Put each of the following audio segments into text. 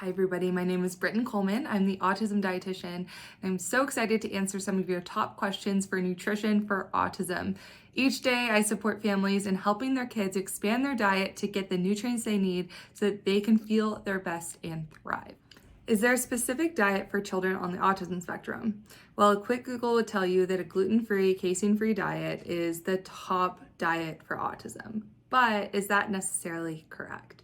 Hi everybody, my name is Brittyn Coleman. I'm the Autism Dietitian, and I'm so excited to answer some of your top questions for nutrition for autism. Each day I support families in helping their kids expand their diet to get the nutrients they need so that they can feel their best and thrive. Is there a specific diet for children on the autism spectrum? Well, a quick Google would tell you that a gluten-free, casein-free diet is the top diet for autism. But is that necessarily correct?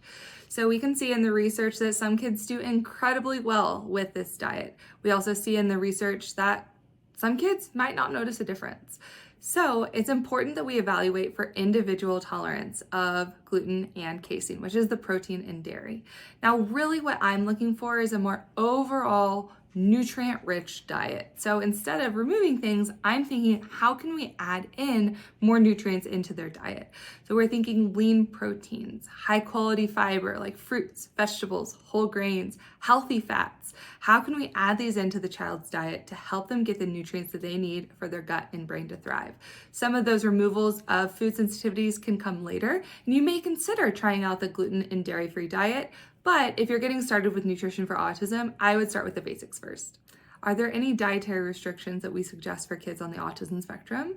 So we can see in the research that some kids do incredibly well with this diet. We also see in the research that some kids might not notice a difference. So it's important that we evaluate for individual tolerance of gluten and casein, which is the protein in dairy. Now, really what I'm looking for is a more overall nutrient-rich diet. So instead of removing things, I'm thinking, how can we add in more nutrients into their diet? So we're thinking lean proteins, high quality fiber like fruits, vegetables, whole grains, healthy fats. How can we add these into the child's diet to help them get the nutrients that they need for their gut and brain to thrive? Some of those removals of food sensitivities can come later, and you may consider trying out the gluten and dairy-free diet. But if you're getting started with nutrition for autism, I would start with the basics first. Are there any dietary restrictions that we suggest for kids on the autism spectrum?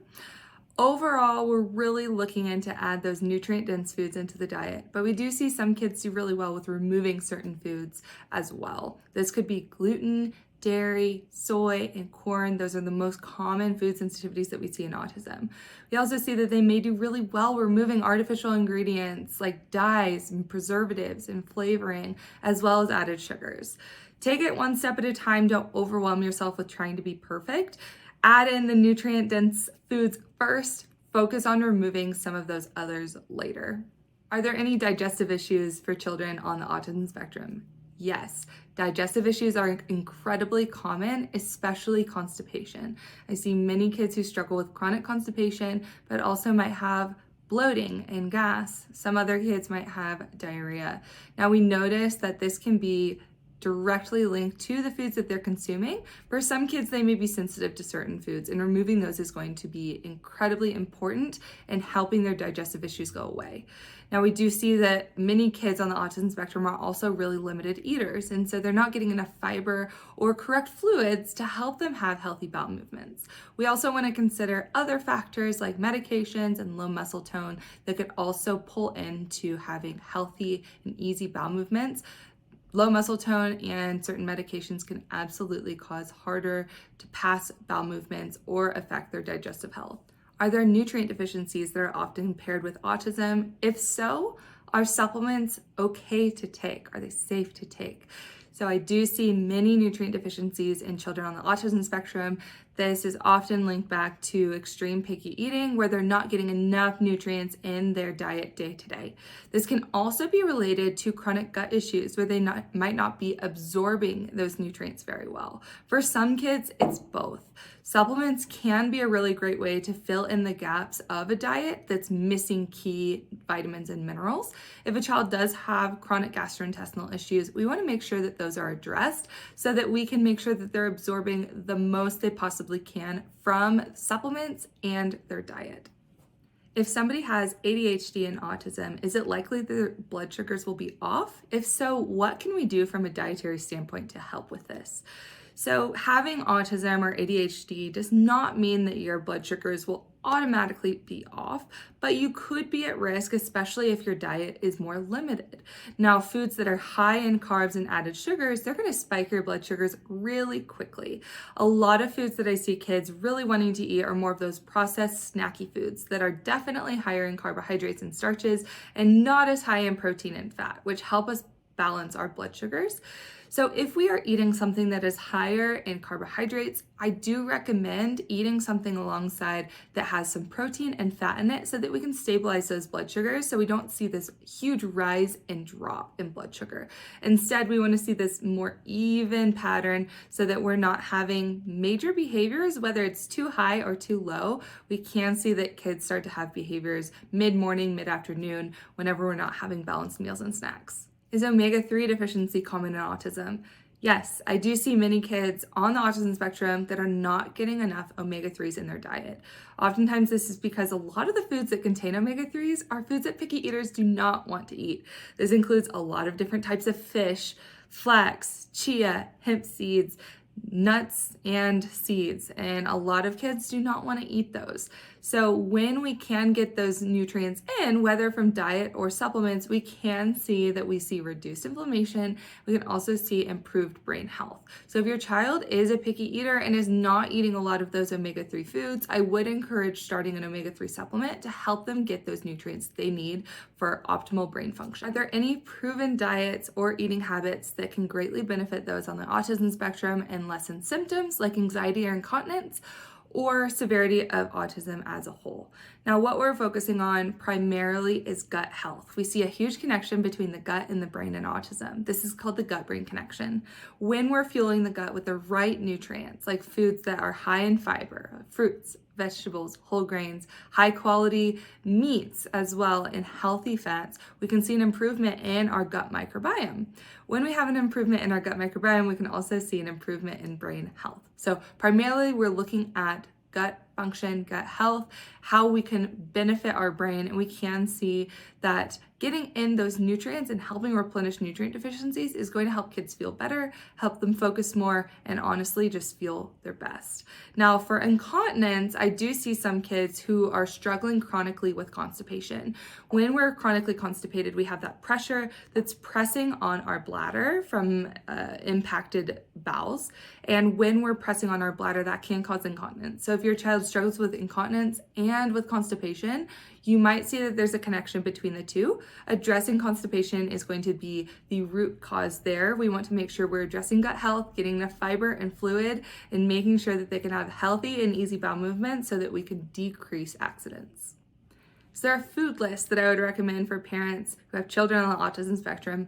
Overall, we're really looking into add those nutrient-dense foods into the diet, but we do see some kids do really well with removing certain foods as well. This could be gluten, dairy, soy, and corn. Those are the most common food sensitivities that we see in autism. We also see that they may do really well removing artificial ingredients like dyes and preservatives and flavoring, as well as added sugars. Take it one step at a time. Don't overwhelm yourself with trying to be perfect. Add in the nutrient-dense foods first. Focus on removing some of those others later. Are there any digestive issues for children on the autism spectrum? Yes, digestive issues are incredibly common, especially constipation. I see many kids who struggle with chronic constipation, but also might have bloating and gas. Some other kids might have diarrhea. Now we notice that this can be directly linked to the foods that they're consuming. For some kids, they may be sensitive to certain foods, and removing those is going to be incredibly important in helping their digestive issues go away. Now, we do see that many kids on the autism spectrum are also really limited eaters, and so they're not getting enough fiber or correct fluids to help them have healthy bowel movements. We also want to consider other factors like medications and low muscle tone that could also pull into having healthy and easy bowel movements. Low muscle tone and certain medications can absolutely cause harder to pass bowel movements or affect their digestive health. Are there nutrient deficiencies that are often paired with autism? If so, are supplements okay to take? Are they safe to take? So I do see many nutrient deficiencies in children on the autism spectrum. This is often linked back to extreme picky eating, where they're not getting enough nutrients in their diet day to day. This can also be related to chronic gut issues, where they might not be absorbing those nutrients very well. For some kids, it's both. Supplements can be a really great way to fill in the gaps of a diet that's missing key vitamins and minerals. If a child does have chronic gastrointestinal issues, we want to make sure that those are addressed so that we can make sure that they're absorbing the most they possibly can from supplements and their diet. If somebody has ADHD and autism, is it likely their blood sugars will be off? If so, what can we do from a dietary standpoint to help with this? So having autism or ADHD does not mean that your blood sugars will automatically be off, but you could be at risk, especially if your diet is more limited. Now, foods that are high in carbs and added sugars, they're going to spike your blood sugars really quickly. A lot of foods that I see kids really wanting to eat are more of those processed snacky foods that are definitely higher in carbohydrates and starches and not as high in protein and fat, which help us balance our blood sugars. So if we are eating something that is higher in carbohydrates, I do recommend eating something alongside that has some protein and fat in it so that we can stabilize those blood sugars so we don't see this huge rise and drop in blood sugar. Instead, we want to see this more even pattern so that we're not having major behaviors, whether it's too high or too low. We can see that kids start to have behaviors mid-morning, mid-afternoon, whenever we're not having balanced meals and snacks. Is omega-3 deficiency common in autism? Yes, I do see many kids on the autism spectrum that are not getting enough omega-3s in their diet. Oftentimes, this is because a lot of the foods that contain omega-3s are foods that picky eaters do not want to eat. This includes a lot of different types of fish, flax, chia, hemp seeds, nuts, and seeds, and a lot of kids do not want to eat those. So when we can get those nutrients in, whether from diet or supplements, we can see that we see reduced inflammation. We can also see improved brain health. So if your child is a picky eater and is not eating a lot of those omega-3 foods, I would encourage starting an omega-3 supplement to help them get those nutrients they need for optimal brain function. Are there any proven diets or eating habits that can greatly benefit those on the autism spectrum and lessen symptoms like anxiety or incontinence, or severity of autism as a whole? Now, what we're focusing on primarily is gut health. We see a huge connection between the gut and the brain and autism. This is called the gut-brain connection. When we're fueling the gut with the right nutrients, like foods that are high in fiber, fruits, vegetables, whole grains, high quality meats, as well, and healthy fats, we can see an improvement in our gut microbiome. When we have an improvement in our gut microbiome, we can also see an improvement in brain health. So primarily we're looking at gut function, gut health, how we can benefit our brain, and we can see that getting in those nutrients and helping replenish nutrient deficiencies is going to help kids feel better, help them focus more, and honestly just feel their best. Now, for incontinence, I do see some kids who are struggling chronically with constipation. When we're chronically constipated, we have that pressure that's pressing on our bladder from impacted bowels. And when we're pressing on our bladder, that can cause incontinence. So if your child struggles with incontinence and with constipation, you might see that there's a connection between the two. Addressing constipation is going to be the root cause there. We want to make sure we're addressing gut health, getting enough fiber and fluid, and making sure that they can have healthy and easy bowel movement so that we can decrease accidents. Is there a food list that I would recommend for parents who have children on the autism spectrum?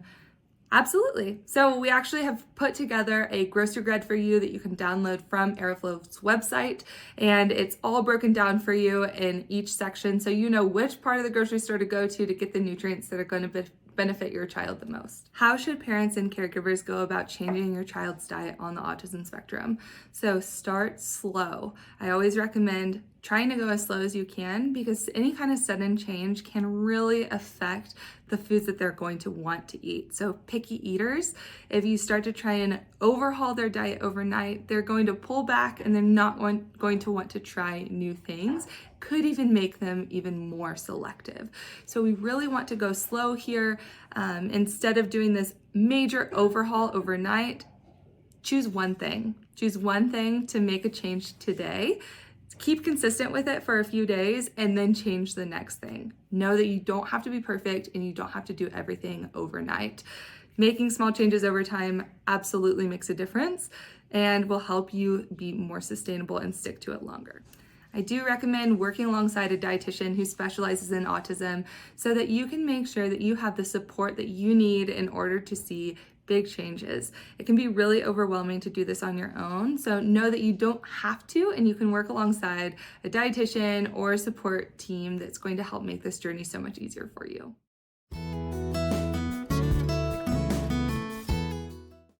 Absolutely. So we actually have put together a grocery guide for you that you can download from Aeroflow's website, and it's all broken down for you in each section so you know which part of the grocery store to go to get the nutrients that are going to benefit your child the most. How should parents and caregivers go about changing your child's diet on the autism spectrum? So start slow. I always recommend trying to go as slow as you can because any kind of sudden change can really affect the foods that they're going to want to eat. So picky eaters, if you start to try and overhaul their diet overnight, they're going to pull back and they're not going to want to try new things. Could even make them even more selective. So we really want to go slow here. Instead of doing this major overhaul overnight, choose one thing. Choose one thing to make a change today. Keep consistent with it for a few days and then change the next thing. Know that you don't have to be perfect and you don't have to do everything overnight. Making small changes over time absolutely makes a difference and will help you be more sustainable and stick to it longer. I do recommend working alongside a dietitian who specializes in autism so that you can make sure that you have the support that you need in order to see big changes. It can be really overwhelming to do this on your own, so know that you don't have to, and you can work alongside a dietitian or a support team that's going to help make this journey so much easier for you.